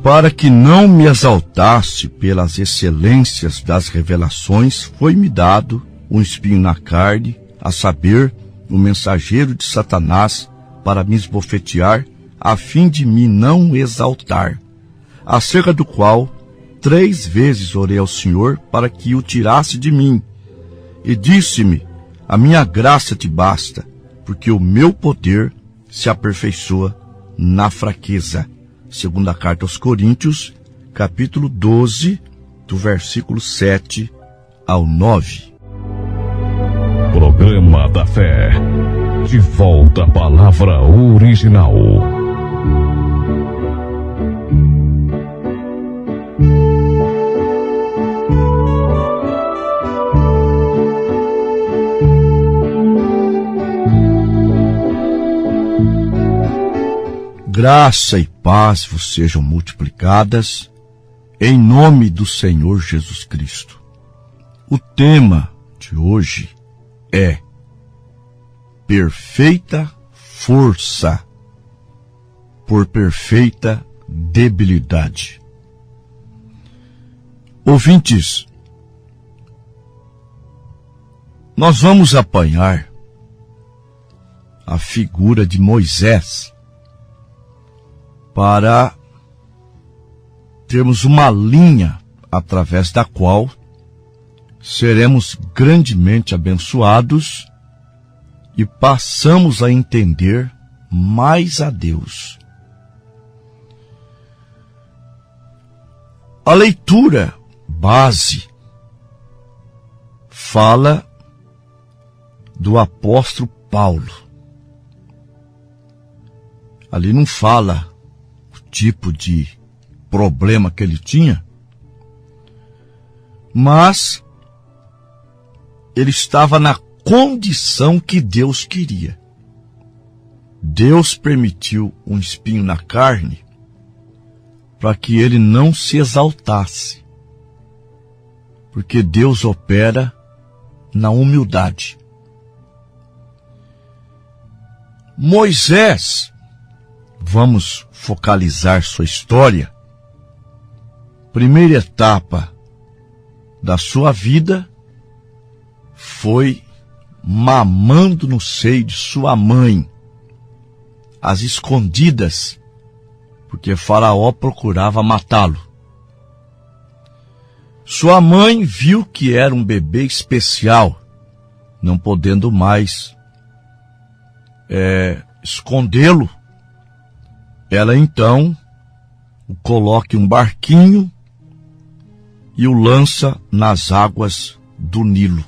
para que não me exaltasse pelas excelências das revelações, foi-me dado um espinho na carne, a saber, o mensageiro de Satanás, para me esbofetear, a fim de me não exaltar, acerca do qual 3 vezes orei ao Senhor para que o tirasse de mim. E disse-me: a minha graça te basta, porque o meu poder se aperfeiçoa na fraqueza. Segunda carta aos Coríntios, capítulo 12, do versículo 7 ao 9. Programa da Fé. De volta à palavra original. Graça e paz vos sejam multiplicadas em nome do Senhor Jesus Cristo. O tema de hoje é perfeita força por perfeita debilidade. Ouvintes, nós vamos apanhar a figura de Moisés para termos uma linha através da qual seremos grandemente abençoados e passamos a entender mais a Deus. A leitura base fala do apóstolo Paulo. Ali não fala tipo de problema que ele tinha, mas ele estava na condição que Deus queria. Deus permitiu um espinho na carne para que ele não se exaltasse, porque Deus opera na humildade. Moisés, vamos focalizar sua história. Primeira etapa da sua vida foi mamando no seio de sua mãe, às escondidas, porque Faraó procurava matá-lo. Sua mãe viu que era um bebê especial, não podendo mais escondê-lo. Ela então o coloca em um barquinho e o lança nas águas do Nilo.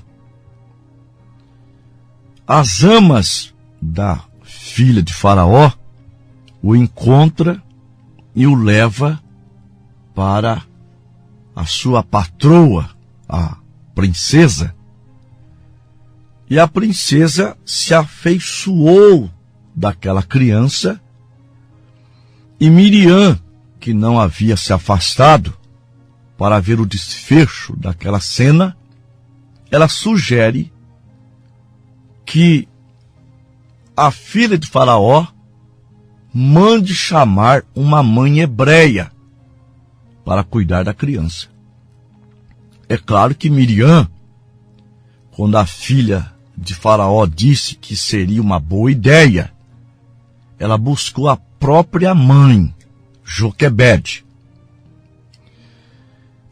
As amas da filha de Faraó o encontra e o leva para a sua patroa, a princesa. E a princesa se afeiçoou daquela criança. E Miriam, que não havia se afastado para ver o desfecho daquela cena, ela sugere que a filha de Faraó mande chamar uma mãe hebreia para cuidar da criança. É claro que Miriam, quando a filha de Faraó disse que seria uma boa ideia, ela buscou a própria mãe, Joquebede.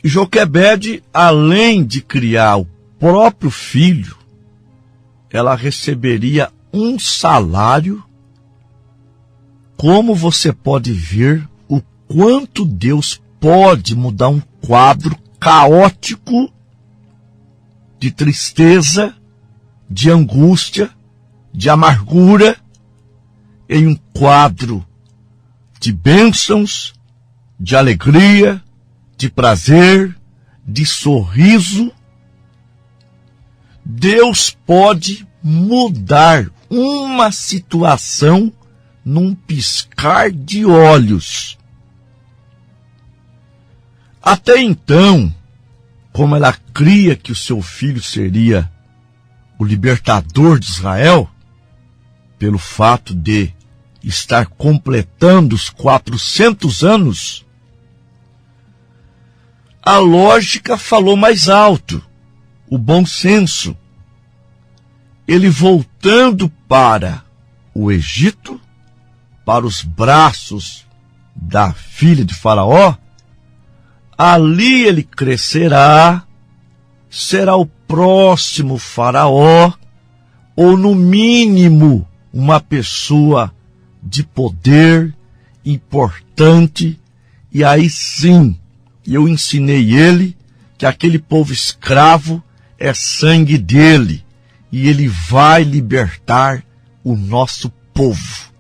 E Joquebede, além de criar o próprio filho, ela receberia um salário. Como você pode ver o quanto Deus pode mudar um quadro caótico de tristeza, de angústia, de amargura, em um quadro de bênçãos, de alegria, de prazer, de sorriso. Deus pode mudar uma situação num piscar de olhos. Até então, como ela cria que o seu filho seria o libertador de Israel, pelo fato de estar completando os 400 anos a lógica falou mais alto, o bom senso. Ele voltando para o Egito, para os braços da filha de Faraó, ali ele crescerá, será o próximo Faraó, ou no mínimo uma pessoa de poder, importante, e aí sim, eu ensinei ele que aquele povo escravo é sangue dele, e ele vai libertar o nosso povo.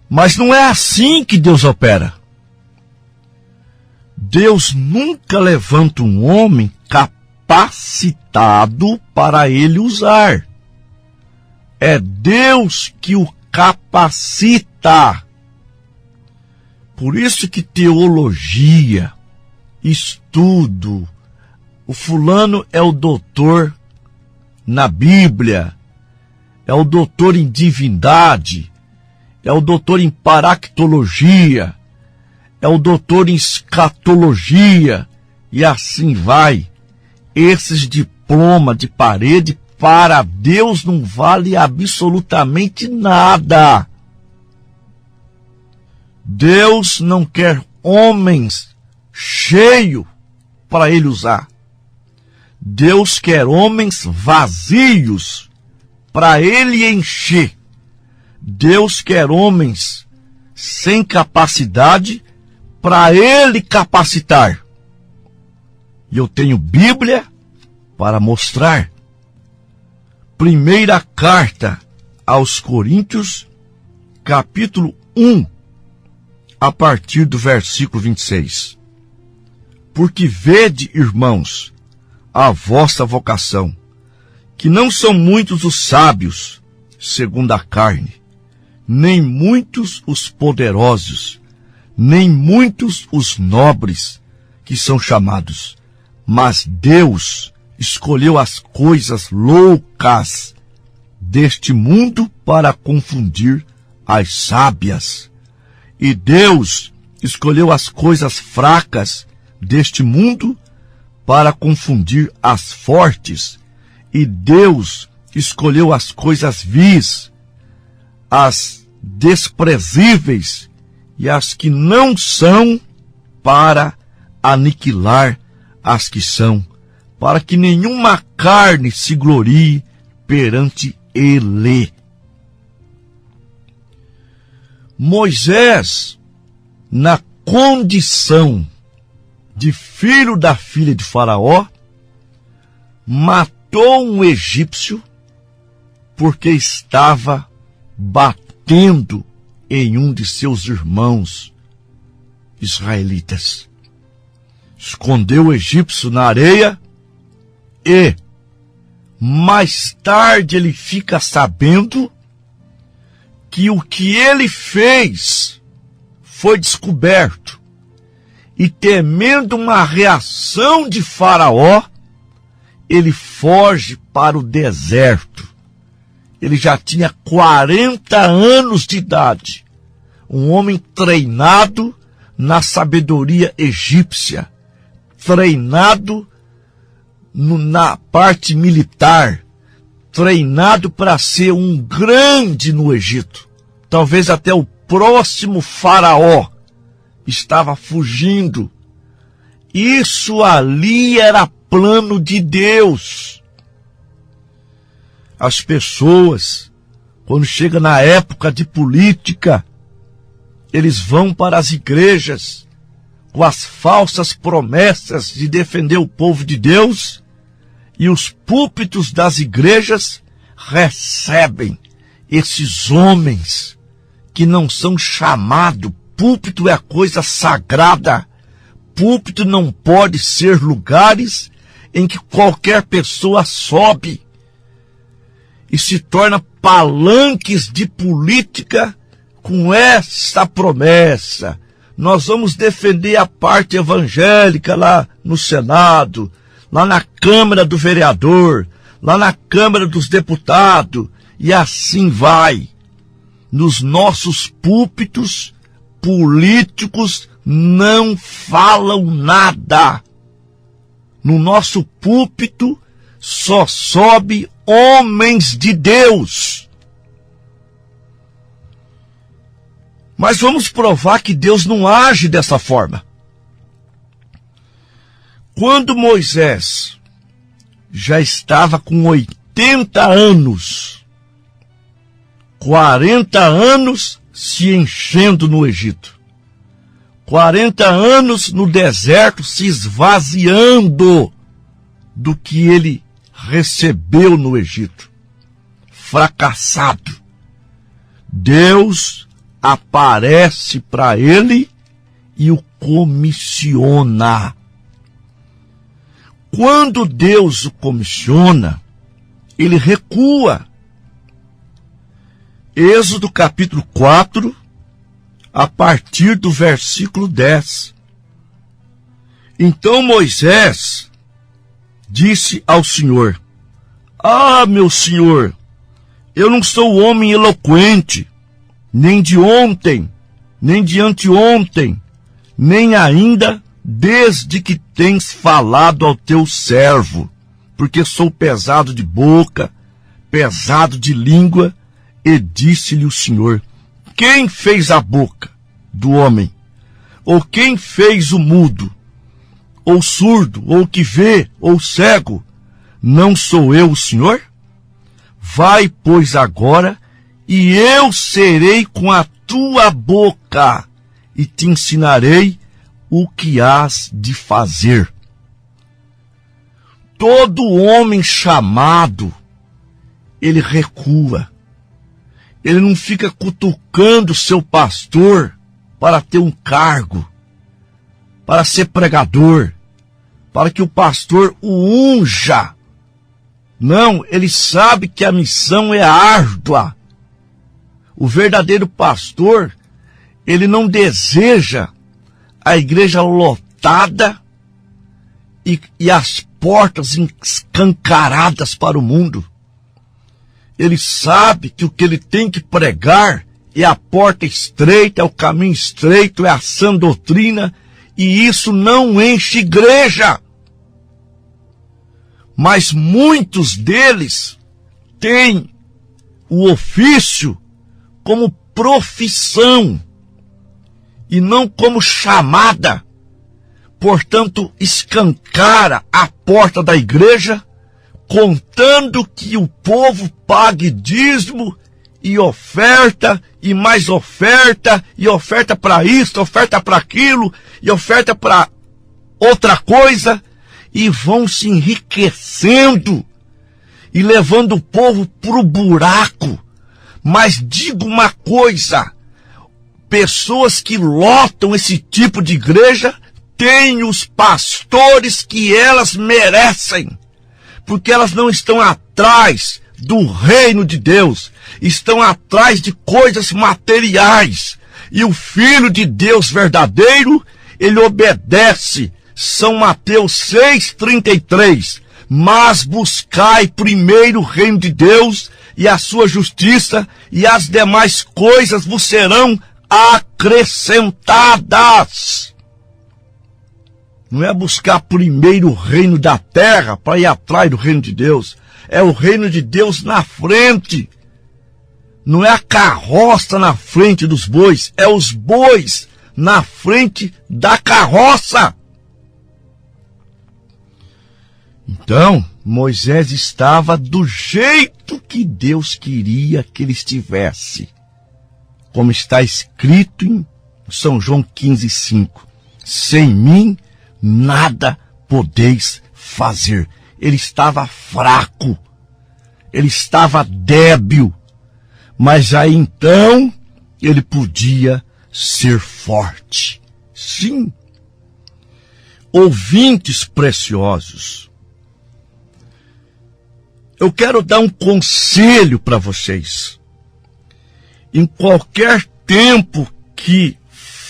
Mas não é assim que Deus opera. Deus nunca levanta um homem capacitado para ele usar. É Deus que o capacita. Por isso que teologia, estudo, o fulano é o doutor na Bíblia, é o doutor em divindade, é o doutor em paractologia, é o doutor em escatologia, e assim vai. Esses diplomas de parede para Deus não vale absolutamente nada. Deus não quer homens cheios para ele usar. Deus quer homens vazios para ele encher. Deus quer homens sem capacidade para ele capacitar. E eu tenho Bíblia para mostrar. Primeira carta aos Coríntios, capítulo 1, a partir do versículo 26. Porque vede, irmãos, a vossa vocação, que não são muitos os sábios, segundo a carne, nem muitos os poderosos, nem muitos os nobres que são chamados, mas Deus escolheu as coisas loucas deste mundo para confundir as sábias. E Deus escolheu as coisas fracas deste mundo para confundir as fortes. E Deus escolheu as coisas vis, as desprezíveis e as que não são, para aniquilar as que são, para que nenhuma carne se glorie perante ele. Moisés, na condição de filho da filha de Faraó, matou um egípcio porque estava batendo em um de seus irmãos israelitas. Escondeu o egípcio na areia e mais tarde ele fica sabendo que o que ele fez foi descoberto. E temendo uma reação de Faraó, ele foge para o deserto. Ele já tinha 40 anos de idade. Um homem treinado na sabedoria egípcia, treinado na parte militar, treinado para ser um grande no Egito. Talvez até o próximo faraó estava fugindo. Isso ali era plano de Deus. As pessoas, quando chega na época de política, eles vão para as igrejas com as falsas promessas de defender o povo de Deus, e os púlpitos das igrejas recebem esses homens que não são chamados. Púlpito é a coisa sagrada. Púlpito não pode ser lugares em que qualquer pessoa sobe e se torna palanques de política com essa promessa. Nós vamos defender a parte evangélica lá no Senado, lá na Câmara do Vereador, lá na Câmara dos Deputados, e assim vai. Nos nossos púlpitos, políticos não falam nada. No nosso púlpito só sobe homens de Deus. Mas vamos provar que Deus não age dessa forma. Quando Moisés já estava com 80 anos, 40 anos se enchendo no Egito, 40 anos no deserto se esvaziando do que ele recebeu no Egito, fracassado, Deus aparece para ele e o comissiona. Quando Deus o comissiona, ele recua. Êxodo capítulo 4, a partir do versículo 10. Então Moisés disse ao Senhor: Ah, meu Senhor, eu não sou homem eloquente, nem de ontem, nem de anteontem, nem ainda desde que tens falado ao teu servo, porque sou pesado de boca, pesado de língua. E disse-lhe o Senhor: Quem fez a boca do homem? Ou quem fez o mudo? Ou surdo? Ou que vê? Ou cego? Não sou eu o Senhor? Vai, pois, agora, e eu serei com a tua boca, e te ensinarei o que hás de fazer. Todo homem chamado, ele recua. Ele não fica cutucando seu pastor para ter um cargo, para ser pregador, para que o pastor o unja. Não, ele sabe que a missão é árdua. O verdadeiro pastor, ele não deseja a igreja lotada e as portas escancaradas para o mundo. Ele sabe que o que ele tem que pregar é a porta estreita, é o caminho estreito, é a sã doutrina, e isso não enche igreja. Mas muitos deles têm o ofício como profissão e não como chamada. Portanto, escancara a porta da igreja, contando que o povo pague dízimo e oferta, e mais oferta, e oferta para isso, oferta para aquilo, e oferta para outra coisa, e vão se enriquecendo e levando o povo para o buraco. Mas digo uma coisa, pessoas que lotam esse tipo de igreja têm os pastores que elas merecem, porque elas não estão atrás do reino de Deus, estão atrás de coisas materiais. E o Filho de Deus verdadeiro, ele obedece. São Mateus 6,33. Mas buscai primeiro o reino de Deus e a sua justiça, e as demais coisas vos serão acrescentadas. Não é buscar primeiro o reino da terra para ir atrás do reino de Deus. É o reino de Deus na frente. Não é a carroça na frente dos bois. É os bois na frente da carroça. Então, Moisés estava do jeito que Deus queria que ele estivesse. Como está escrito em São João 15,5. Sem mim, nada podeis fazer. Ele estava fraco, ele estava débil, mas aí então ele podia ser forte. Sim. Ouvintes preciosos, eu quero dar um conselho para vocês. Em qualquer tempo que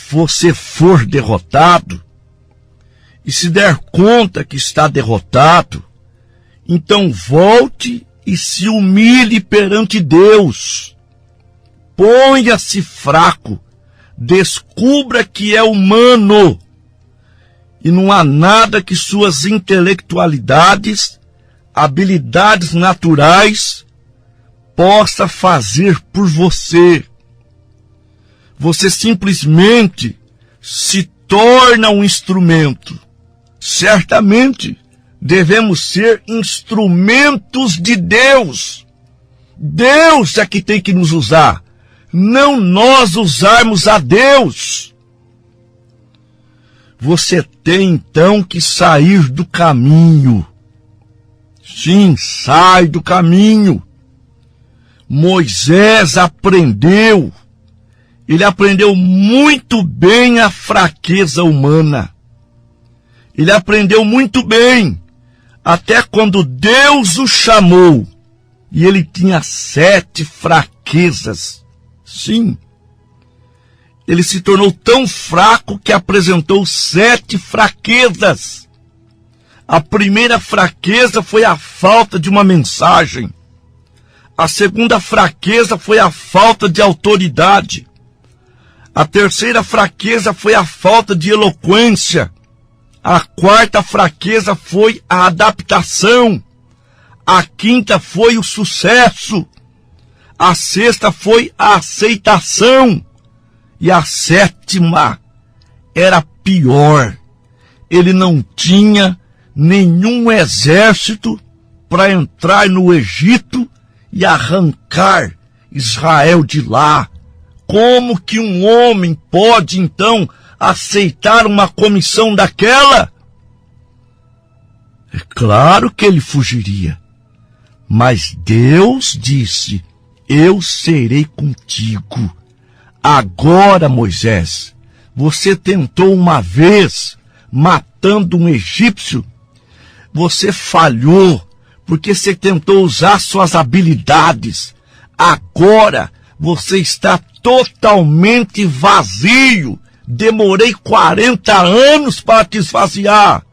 você for derrotado, e se der conta que está derrotado, então volte e se humilhe perante Deus. Ponha-se fraco, Descubra que é humano. E não há nada que suas intelectualidades, habilidades naturais, possa fazer por você. Você simplesmente se torna um instrumento. Certamente devemos ser instrumentos de Deus. Deus é que tem que nos usar, não nós usarmos a Deus. Você tem então que sair do caminho. Sim, sai do caminho. Moisés aprendeu. Ele aprendeu muito bem a fraqueza humana. Ele aprendeu muito bem, até quando Deus o chamou. E ele tinha 7 fraquezas. Sim. Ele se tornou tão fraco que apresentou 7 fraquezas. A primeira fraqueza foi a falta de uma mensagem. A segunda fraqueza foi a falta de autoridade. A terceira fraqueza foi a falta de eloquência. A quarta fraqueza foi a adaptação. A quinta foi o sucesso. A sexta foi a aceitação. E a sétima era pior. Ele não tinha nenhum exército para entrar no Egito e arrancar Israel de lá. Como que um homem pode, então, aceitar uma comissão daquela? É claro que ele fugiria. Mas Deus disse, eu serei contigo. Agora, Moisés, você tentou uma vez, matando um egípcio. Você falhou, porque você tentou usar suas habilidades. Agora, você está totalmente vazio. Demorei 40 anos para te esvaziar.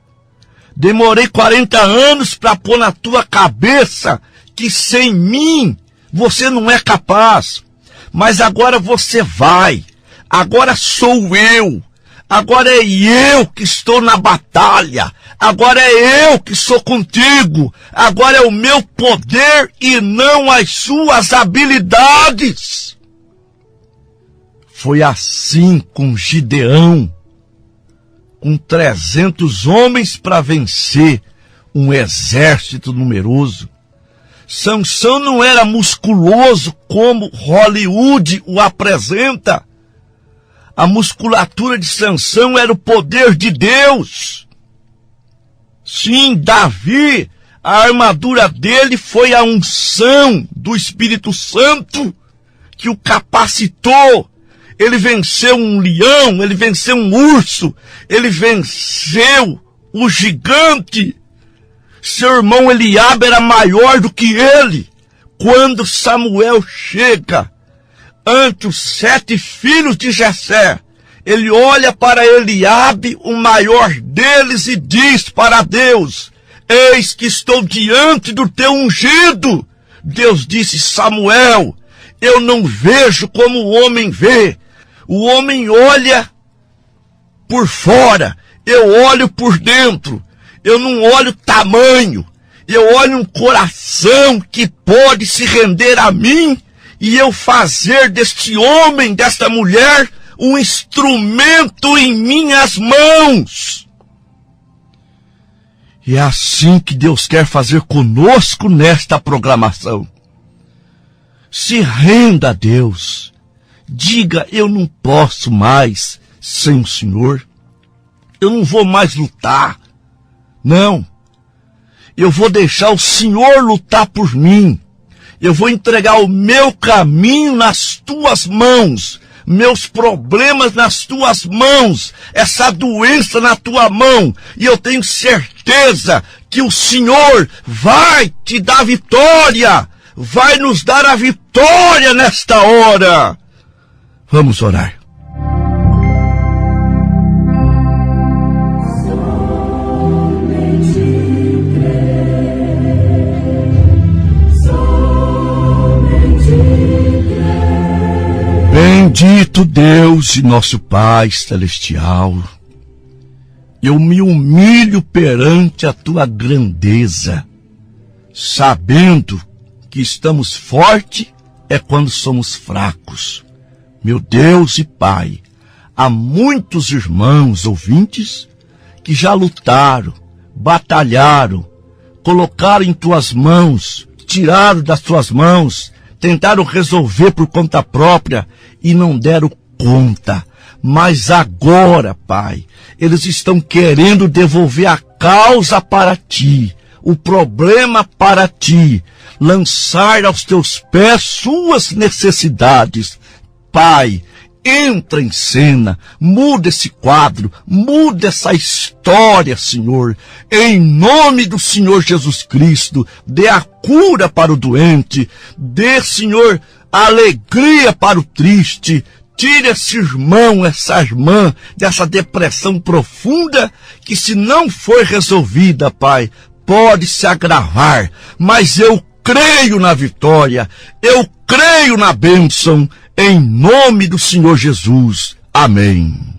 Demorei 40 anos para pôr na tua cabeça que sem mim você não é capaz. Mas agora você vai. Agora sou eu. Agora é eu que estou na batalha. Agora é eu que sou contigo. Agora é o meu poder e não as suas habilidades. Foi assim com Gideão, com 300 homens para vencer um exército numeroso. Sansão não era musculoso como Hollywood o apresenta. A musculatura de Sansão era o poder de Deus. Sim, Davi, a armadura dele foi a unção do Espírito Santo que o capacitou. Ele venceu um leão, ele venceu um urso, ele venceu o gigante. Seu irmão Eliabe era maior do que ele. Quando Samuel chega ante os 7 filhos de Jessé, ele olha para Eliabe, o maior deles, e diz para Deus, eis que estou diante do teu ungido. Deus disse, Samuel, eu não vejo como o homem vê. O homem olha por fora, eu olho por dentro. Eu não olho tamanho, eu olho um coração que pode se render a mim e eu fazer deste homem, desta mulher, um instrumento em minhas mãos. E é assim que Deus quer fazer conosco nesta programação. Se renda a Deus. Diga, eu não posso mais sem o Senhor. Eu não vou mais lutar. Não. Eu vou deixar o Senhor lutar por mim. Eu vou entregar o meu caminho nas tuas mãos. Meus problemas nas tuas mãos. Essa doença na tua mão. E eu tenho certeza que o Senhor vai te dar vitória. Vai nos dar a vitória nesta hora. Vamos orar. Bendito Bendito Deus e nosso Pai celestial, eu me humilho perante a tua grandeza, sabendo que estamos fortes é quando somos fracos. Meu Deus e Pai, há muitos irmãos ouvintes que já lutaram, batalharam, colocaram em tuas mãos, tiraram das tuas mãos, tentaram resolver por conta própria e não deram conta. Mas agora, Pai, eles estão querendo devolver a causa para ti, o problema para ti, lançar aos teus pés suas necessidades. Pai, entra em cena, muda esse quadro, muda essa história, Senhor. Em nome do Senhor Jesus Cristo, dê a cura para o doente, dê, Senhor, a alegria para o triste. Tire esse irmão, essa irmã, dessa depressão profunda, que se não for resolvida, Pai, pode se agravar. Mas eu creio na vitória, eu creio na bênção, em nome do Senhor Jesus. Amém.